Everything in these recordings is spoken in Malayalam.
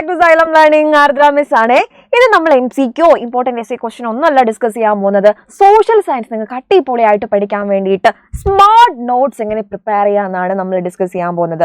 back to Xylem Learning. Ardra Miss ആണ്. ഇത് നമ്മൾ MCQ ഇമ്പോർട്ടന്റ് എസ്സേ ക്വസ്റ്റ്യൻ ഒന്നല്ല ഡിസ്കസ് ചെയ്യാൻ പോകുന്നത്. സോഷ്യൽ സയൻസ് നിങ്ങൾക്ക് അടിപൊളിയായിട്ട് പഠിക്കാൻ വേണ്ടിയിട്ട് സ്മാർട്ട് നോട്ട്സ് എങ്ങനെ പ്രിപ്പയർ ചെയ്യാമെന്നാണ് നമ്മൾ ഡിസ്കസ് ചെയ്യാൻ പോകുന്നത്.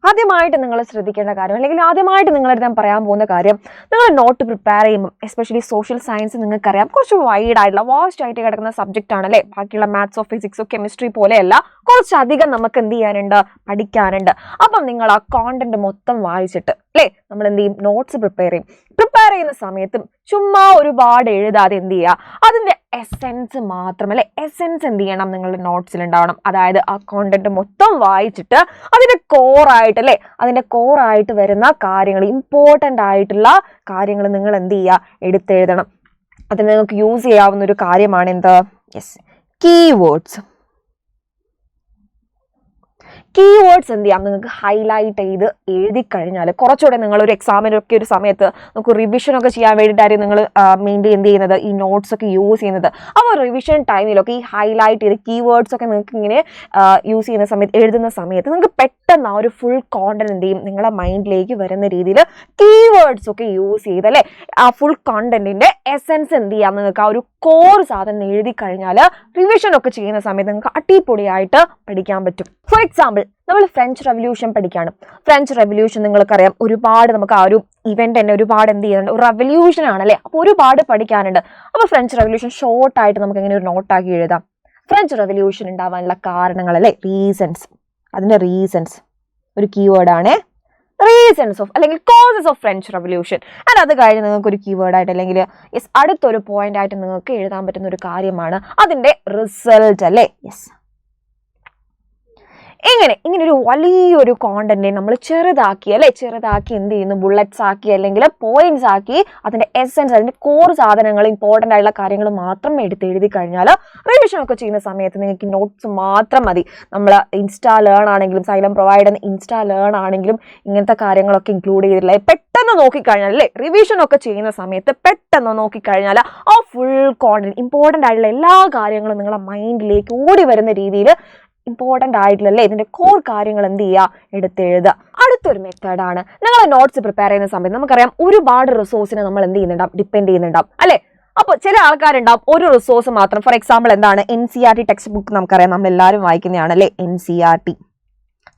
ആദ്യമായിട്ട് നിങ്ങൾ ശ്രദ്ധിക്കേണ്ട കാര്യം അല്ലെങ്കിൽ ആദ്യമായിട്ട് നിങ്ങളടുത്ത് ഞാൻ പറയാൻ പോകുന്ന കാര്യം, നിങ്ങൾ നോട്ട് പ്രിപ്പയർ ചെയ്യുമ്പോൾ എസ്പെഷ്യലി സോഷ്യൽ സയൻസ് നിങ്ങൾക്കറിയാം കുറച്ച് വൈഡ് ആയിട്ടുള്ള വാസ്റ്റ് ആയിട്ട് കിടക്കുന്ന സബ്ജക്റ്റ് ആണല്ലേ. ബാക്കിയുള്ള മാത്സോ ഫിസിക്സോ കെമിസ്ട്രി പോലെയല്ല, കുറച്ചധികം നമുക്ക് എന്ത് ചെയ്യാനുണ്ട്, പഠിക്കാനുണ്ട്. അപ്പം നിങ്ങൾ ആ കോണ്ടന്റ് മൊത്തം വായിച്ചിട്ട് അല്ലേ നമ്മൾ എന്ത് ചെയ്യും, നോട്ട്സ് പ്രിപ്പയർ ചെയ്യും. പ്രിപ്പയർ ചെയ്യുന്ന സമയത്തും ചുമ്മാ ഒരുപാട് എഴുതാതെ എന്ത് ചെയ്യുക, അതിന്റെ എസെൻസ് മാത്രം അല്ലെ, എസെൻസ് എന്ത് ചെയ്യണം നിങ്ങളുടെ നോട്ട്സിൽ ഉണ്ടാവണം. അതായത് ആ കോണ്ടന്റ് മൊത്തം വായിച്ചിട്ട് അതിന്റെ കോറായിട്ട് അല്ലെ, അതിന്റെ കോറായിട്ട് വരുന്ന കാര്യങ്ങൾ, ഇമ്പോർട്ടൻ്റ് ആയിട്ടുള്ള കാര്യങ്ങൾ നിങ്ങൾ എന്ത് ചെയ്യുക, എടുത്തെഴുതണം. അതിന് നിങ്ങൾക്ക് യൂസ് ചെയ്യാവുന്ന ഒരു കാര്യമാണ് എന്ത്, കീവേഡ്സ്. കീവേഡ്സ് എന്ത് ചെയ്യാം, നിങ്ങൾക്ക് ഹൈലൈറ്റ് ചെയ്ത് എഴുതി കഴിഞ്ഞാൽ കുറച്ചുകൂടെ നിങ്ങൾ ഒരു എക്സാമിനൊക്കെ ഒരു സമയത്ത് നമുക്ക് റിവിഷൻ ഒക്കെ ചെയ്യാൻ വേണ്ടിയിട്ടായിരിക്കും നിങ്ങൾ മെയിൻലി എന്ത് ചെയ്യുന്നത്, ഈ നോട്ട്സ് ഒക്കെ യൂസ് ചെയ്യുന്നത്. അപ്പോൾ റിവിഷൻ ടൈമിലൊക്കെ ഈ ഹൈലൈറ്റ് ചെയ്ത് കീവേഡ്സ് ഒക്കെ നിങ്ങൾക്ക് ഇങ്ങനെ യൂസ് ചെയ്യുന്ന സമയത്ത്, എഴുതുന്ന സമയത്ത് നിങ്ങൾക്ക് പെട്ടെന്ന് ആ ഒരു ഫുൾ കോണ്ടന്റ് എന്ത് ചെയ്യും, നിങ്ങളുടെ മൈൻഡിലേക്ക് വരുന്ന രീതിയിൽ കീവേഡ്സ് ഒക്കെ യൂസ് ചെയ്ത് അല്ലേ ആ ഫുൾ കോണ്ടന്റിന്റെ എസെൻസ് എന്ത് ചെയ്യാം, നിങ്ങൾക്ക് ആ ഒരു കോർ സാധനം എഴുതി കഴിഞ്ഞാൽ റിവിഷൻ ഒക്കെ ചെയ്യുന്ന സമയത്ത് നിങ്ങൾക്ക് അടിപൊളിയായിട്ട് പഠിക്കാൻ പറ്റും. ഫോർ എക്സാമ്പിൾ നമ്മൾ ഫ്രഞ്ച് റെവല്യൂഷൻ പഠിക്കുകയാണ്. ഫ്രഞ്ച് റെവല്യൂഷൻ നിങ്ങൾക്കറിയാം, ഒരുപാട് നമുക്ക് ആ ഒരു ഇവന്റ് തന്നെ ഒരുപാട് എന്ത് ചെയ്യുന്നുണ്ട്, ഒരു റെവല്യൂഷൻ ആണല്ലേ. അപ്പോൾ ഒരുപാട് പഠിക്കാനുണ്ട്. അപ്പോൾ ഫ്രഞ്ച് റെവല്യൂഷൻ ഷോർട്ടായിട്ട് നമുക്ക് എങ്ങനെ ഒരു നോട്ടാക്കി എഴുതാം. ഫ്രഞ്ച് റെവല്യൂഷൻ ഉണ്ടാവാനുള്ള കാരണങ്ങൾ അല്ലേ, റീസൺസ്. അതിന്റെ റീസൺസ് ഒരു കീവേഡാണ്, റീസൺസ് ഓഫ് അല്ലെങ്കിൽ causes of French revolution. And അത് കഴിഞ്ഞ് നിങ്ങൾക്ക് ഒരു കീവേഡ് ആയിട്ട് അല്ലെങ്കിൽ അടുത്തൊരു പോയിന്റ് ആയിട്ട് നിങ്ങൾക്ക് എഴുതാൻ പറ്റുന്ന ഒരു കാര്യമാണ് അതിന്റെ റിസൾട്ട് അല്ലേ. ഇങ്ങനെ ഒരു വലിയൊരു കോണ്ടന്റിനെ നമ്മൾ ചെറുതാക്കി അല്ലെ, ചെറുതാക്കി എന്ത് ചെയ്യുന്നു, ബുള്ളറ്റ്സ് ആക്കി അല്ലെങ്കിൽ പോയിന്റ്സ് ആക്കി അതിന്റെ എസെൻസ്, അതിന്റെ കോർ സാധനങ്ങൾ, ഇമ്പോർട്ടൻ്റ് ആയിട്ടുള്ള കാര്യങ്ങൾ മാത്രം എഴുതി കഴിഞ്ഞാൽ റിവിഷൻ ഒക്കെ ചെയ്യുന്ന സമയത്ത് നിങ്ങൾക്ക് നോട്ട്സ് മാത്രം മതി. നമ്മൾ ഇൻസ്റ്റാ ലേൺ ആണെങ്കിലും സൈലം പ്രൊവൈഡ് ചെയ്യുന്ന ഇൻസ്റ്റാ ലേൺ ആണെങ്കിലും ഇങ്ങനത്തെ കാര്യങ്ങളൊക്കെ ഇൻക്ലൂഡ് ചെയ്തിട്ടില്ല. പെട്ടെന്ന് നോക്കിക്കഴിഞ്ഞാൽ അല്ലേ, റിവിഷൻ ഒക്കെ ചെയ്യുന്ന സമയത്ത് പെട്ടെന്ന് നോക്കിക്കഴിഞ്ഞാൽ ആ ഫുൾ കോണ്ടന്റ്, ഇമ്പോർട്ടൻ്റ് ആയിട്ടുള്ള എല്ലാ കാര്യങ്ങളും നിങ്ങളുടെ മൈൻഡിലേക്ക് ഓടി വരുന്ന രീതിയിൽ ഇമ്പോർട്ടൻ്റ് ആയിട്ടുള്ളല്ലേ ഇതിന്റെ കോർ കാര്യങ്ങൾ എന്ത് ചെയ്യുക, എടുത്തെഴുതുക. അടുത്തൊരു മെത്തേഡാണ് നിങ്ങൾ നോട്ട്സ് പ്രിപ്പയർ ചെയ്യുന്ന സമയത്ത് നമുക്കറിയാം ഒരുപാട് റിസോഴ്സിനെ നമ്മൾ എന്ത് ചെയ്യുന്നുണ്ടാവും, ഡിപ്പെൻഡ് ചെയ്യുന്നുണ്ടാവും അല്ലെ. അപ്പോൾ ചില ആൾക്കാരുണ്ടാവും ഒരു റിസോഴ്സ് മാത്രം. ഫോർ എക്സാമ്പിൾ എന്താണ്, NCERT ടെക്സ്റ്റ് ബുക്ക് നമുക്കറിയാം, നമ്മൾ എല്ലാവരും വായിക്കുന്നതാണ് അല്ലേ NCERT.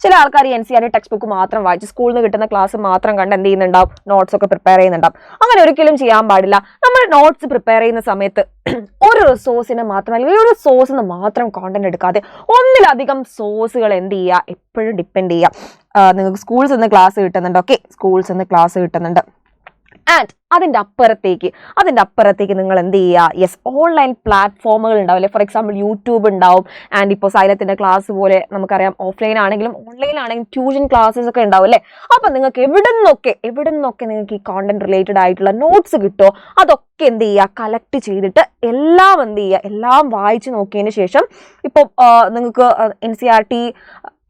ചില ആൾക്കാർ ഈ NCERT ടെക്സ്റ്റ് ബുക്ക് മാത്രം വായിച്ച് സ്കൂളിൽ നിന്ന് കിട്ടുന്ന ക്ലാസ് മാത്രം കണ്ട് എന്ത് ചെയ്യുന്നുണ്ടാവും, നോട്ട്സ് ഒക്കെ പ്രിപ്പയർ ചെയ്യുന്നുണ്ടാവും. അങ്ങനെ ഒരിക്കലും ചെയ്യാൻ പാടില്ല. നമ്മൾ നോട്ട്സ് പ്രിപ്പയർ ചെയ്യുന്ന സമയത്ത് ഒരു റിസോഴ്സിനെ മാത്രം അല്ലെങ്കിൽ ഒരു സോഴ്സിന് മാത്രം കോണ്ടന്റ് എടുക്കാതെ ഒന്നിലധികം സോഴ്സുകൾ എന്ത് ചെയ്യുക, എപ്പോഴും ഡിപ്പെൻഡ് ചെയ്യുക. നിങ്ങൾക്ക് സ്കൂൾസ് നിന്ന് ക്ലാസ് കിട്ടുന്നുണ്ട്, ഓക്കെ, സ്കൂൾസ് നിന്ന് ക്ലാസ് കിട്ടുന്നുണ്ട്. ആൻഡ് അതിൻ്റെ അപ്പുറത്തേക്ക് നിങ്ങൾ എന്ത് ചെയ്യുക, ഓൺലൈൻ പ്ലാറ്റ്ഫോമുകൾ ഉണ്ടാവും അല്ലെ. ഫോർ എക്സാമ്പിൾ യൂട്യൂബ് ഉണ്ടാവും. ആൻഡ് ഇപ്പോൾ സൈലത്തിൻ്റെ ക്ലാസ് പോലെ നമുക്കറിയാം ഓഫ്ലൈൻ ആണെങ്കിലും ഓൺലൈൻ ആണെങ്കിലും ട്യൂഷൻ ക്ലാസ്സസ് ഒക്കെ ഉണ്ടാവും അല്ലേ. അപ്പം നിങ്ങൾക്ക് എവിടെ നിന്നൊക്കെ നിങ്ങൾക്ക് ഈ കോണ്ടന്റ് റിലേറ്റഡ് ആയിട്ടുള്ള നോട്ട്സ് കിട്ടുമോ അതൊക്കെ എന്ത് ചെയ്യുക, കളക്ട് ചെയ്തിട്ട് എല്ലാം എന്ത് ചെയ്യുക, എല്ലാം വായിച്ച് നോക്കിയതിന് ശേഷം ഇപ്പോൾ നിങ്ങൾക്ക്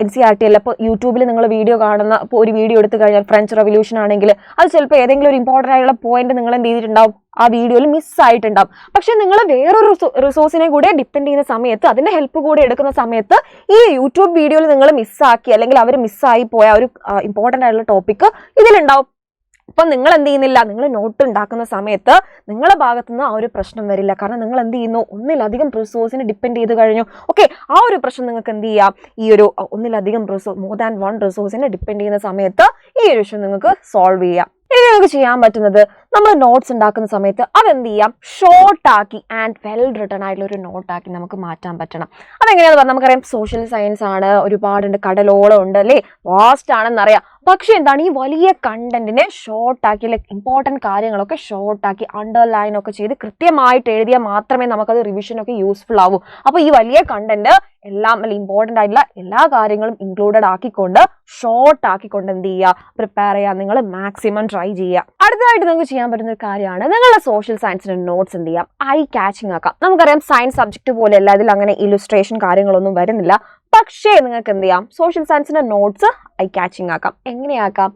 NCERT അല്ല, ഇപ്പോൾ യൂട്യൂബിൽ നിങ്ങൾ വീഡിയോ കാണുന്ന, ഇപ്പോൾ ഒരു വീഡിയോ എടുത്തു കഴിഞ്ഞാൽ ഫ്രഞ്ച് റെവല്യൂഷൻ ആണെങ്കിൽ അത് ചിലപ്പോൾ ഏതെങ്കിലും ഒരു ഇമ്പോർട്ടൻ്റ് ആയിട്ടുള്ള പോയിന്റ് നിങ്ങൾ എന്ത് ചെയ്തിട്ടുണ്ടാവും, ആ വീഡിയോയിൽ മിസ്സായിട്ടുണ്ടാവും. പക്ഷെ നിങ്ങൾ വേറൊരു റിസോഴ്സിനെ കൂടെ ഡിപ്പെൻഡ് ചെയ്യുന്ന സമയത്ത്, അതിന്റെ ഹെൽപ്പ് കൂടെ എടുക്കുന്ന സമയത്ത് ഈ യൂട്യൂബ് വീഡിയോയിൽ നിങ്ങൾ മിസ്സാക്കി അല്ലെങ്കിൽ അവർ മിസ്സായി പോയ ഒരു ഇമ്പോർട്ടൻ്റ് ആയിട്ടുള്ള ടോപ്പിക്ക് ഇതിലുണ്ടാവും. അപ്പം നിങ്ങൾ എന്ത് ചെയ്യുന്നില്ല, നിങ്ങൾ നോട്ട് ഉണ്ടാക്കുന്ന സമയത്ത് നിങ്ങളുടെ ഭാഗത്തുനിന്ന് ആ ഒരു പ്രശ്നം വരില്ല. കാരണം നിങ്ങൾ എന്ത് ചെയ്യുന്നു, ഒന്നിലധികം റിസോഴ്സിനെ ഡിപ്പെൻഡ് ചെയ്ത് കഴിഞ്ഞു. ഓക്കെ, ആ ഒരു പ്രശ്നം നിങ്ങൾക്ക് എന്ത് ചെയ്യാം, ഈ ഒരു ഒന്നിലധികം മോർ ദാൻ വൺ റിസോഴ്സിനെ ഡിപ്പെൻഡ് ചെയ്യുന്ന സമയത്ത് ഈ ഒരു ഇഷ്യൂ നിങ്ങൾക്ക് സോൾവ് ചെയ്യാം. ഇനി നിങ്ങൾക്ക് ചെയ്യാൻ പറ്റുന്നത്, നമ്മൾ നോട്ട്സ് ഉണ്ടാക്കുന്ന സമയത്ത് അതെന്ത് ചെയ്യാം, ഷോർട്ടാക്കി ആൻഡ് വെൽ റിട്ടൺ ആയിട്ടുള്ള ഒരു നോട്ടാക്കി നമുക്ക് മാറ്റാൻ പറ്റണം. അതെങ്ങനെയാണെന്ന് പറഞ്ഞാൽ നമുക്കറിയാം സോഷ്യൽ സയൻസ് ആണ്, ഒരുപാടുണ്ട്, കടലോളം ഉണ്ട് അല്ലേ, വാസ്റ്റ് ആണെന്നറിയാം. പക്ഷെ എന്താണ്, ഈ വലിയ കണ്ടന്റിനെ ഷോർട്ടാക്കി ലൈക്ക് ഇമ്പോർട്ടൻറ്റ് കാര്യങ്ങളൊക്കെ ഷോർട്ടാക്കി അണ്ടർലൈൻ ഒക്കെ ചെയ്ത് കൃത്യമായിട്ട് എഴുതിയാൽ മാത്രമേ നമുക്കത് റിവിഷനൊക്കെ യൂസ്ഫുൾ ആവൂ. അപ്പോൾ ഈ വലിയ കണ്ടന്റ് എല്ലാം അല്ല, ഇമ്പോർട്ടൻ്റ് ആയിട്ടുള്ള എല്ലാ കാര്യങ്ങളും ഇൻക്ലൂഡഡ് ആക്കിക്കൊണ്ട് ഷോർട്ട് ആക്കിക്കൊണ്ട് എന്ത് ചെയ്യുക, പ്രിപ്പയർ ചെയ്യുക. നിങ്ങൾ മാക്സിമം ട്രൈ ചെയ്യുക. അടുത്തതായിട്ട് നിങ്ങൾക്ക് ചെയ്യാൻ പറ്റുന്ന ഒരു കാര്യമാണ് നിങ്ങളുടെ സോഷ്യൽ സയൻസിന്റെ നോട്ട്സ് എന്ത് ചെയ്യാം, ഐ ക്യാച്ചിങ് ആക്കാം. നമുക്കറിയാം സയൻസ് സബ്ജക്ട് പോലെയല്ല, ഇതിൽ അങ്ങനെ ഇലുസ്ട്രേഷൻ കാര്യങ്ങളൊന്നും വരുന്നില്ല. പക്ഷേ നിങ്ങൾക്ക് എന്ത് ചെയ്യാം, സോഷ്യൽ സയൻസിന്റെ നോട്ട്സ് ഐ ക്യാച്ചിങ് ആക്കാം. എങ്ങനെയാക്കാം,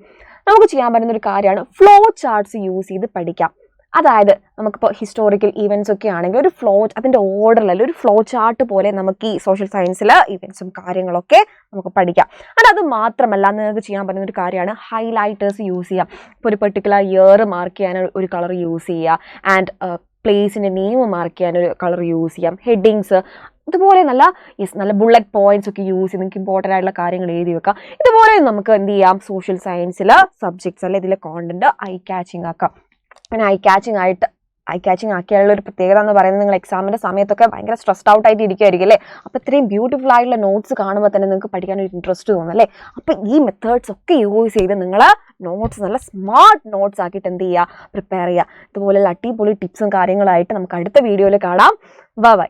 നമുക്ക് ചെയ്യാൻ പറ്റുന്ന ഒരു കാര്യമാണ് ഫ്ലോ ചാർട്ട്സ് യൂസ് ചെയ്ത് പഠിക്കാം. അതായത് നമുക്കിപ്പോൾ ഹിസ്റ്റോറിക്കൽ ഈവൻറ്റ്സ് ഒക്കെ ആണെങ്കിൽ ഒരു അതിൻ്റെ ഓർഡറിലല്ല ഒരു ഫ്ലോ ചാർട്ട് പോലെ നമുക്ക് ഈ സോഷ്യൽ സയൻസിൽ ഈവൻറ്റ്സും കാര്യങ്ങളൊക്കെ നമുക്ക് പഠിക്കാം. അത് മാത്രമല്ല നിങ്ങൾക്ക് ചെയ്യാൻ പറ്റുന്ന ഒരു കാര്യമാണ് ഹൈലൈറ്റേഴ്സ് യൂസ് ചെയ്യുക. ഇപ്പോൾ ഒരു പെർട്ടിക്കുലർ ഇയർ മാർക്ക് ചെയ്യാൻ ഒരു കളർ യൂസ് ചെയ്യുക, ആൻഡ് പ്ലേസിൻ്റെ നെയിം മാർക്ക് ചെയ്യാൻ ഒരു കളർ യൂസ് ചെയ്യാം, ഹെഡിങ്സ് ഇതുപോലെ നല്ല ബുള്ളറ്റ് പോയിന്റ്സ് ഒക്കെ യൂസ് ചെയ്ത് നിങ്ങൾക്ക് ഇമ്പോർട്ടൻ്റ് ആയിട്ടുള്ള കാര്യങ്ങൾ എഴുതി വെക്കാം. ഇതുപോലെ നമുക്ക് എന്ത് ചെയ്യാം, സോഷ്യൽ സയൻസിൽ സബ്ജക്ട്സ് അല്ലെ ഇതിലെ കോണ്ടന്റ് ഐ ക്യാച്ചിങ് ആക്കാം. അങ്ങനെ ഐ ക്യാച്ചിങ് ആക്കിയുള്ള ഒരു പ്രത്യേകത എന്ന് പറയുന്നത് നിങ്ങൾ എക്സാമിൻ്റെ സമയത്തൊക്കെ ഭയങ്കര സ്ട്രെസ്ഡ് ഔട്ട് ആയിട്ട് ഇരിക്കുമായിരിക്കും അല്ലേ. അപ്പോൾ ഇത്രയും ബ്യൂട്ടിഫുൾ ആയിട്ടുള്ള നോട്ട്സ് കാണുമ്പോൾ തന്നെ നിങ്ങൾക്ക് പഠിക്കാൻ ഒരു ഇൻട്രസ്റ്റ് തോന്നും അല്ലേ. അപ്പോൾ ഈ മെത്തേഡ്സ് ഒക്കെ യൂസ് ചെയ്ത് നിങ്ങൾ നോട്ട്സ് നല്ല സ്മാർട്ട് നോട്ട്സ് ആക്കിയിട്ട് എന്ത് ചെയ്യുക, പ്രിപ്പയർ ചെയ്യുക. ഇതുപോലെയുള്ള അടിപൊളി ടിപ്സും കാര്യങ്ങളായിട്ട് നമുക്ക് അടുത്ത വീഡിയോയിൽ കാണാം. ബൈ.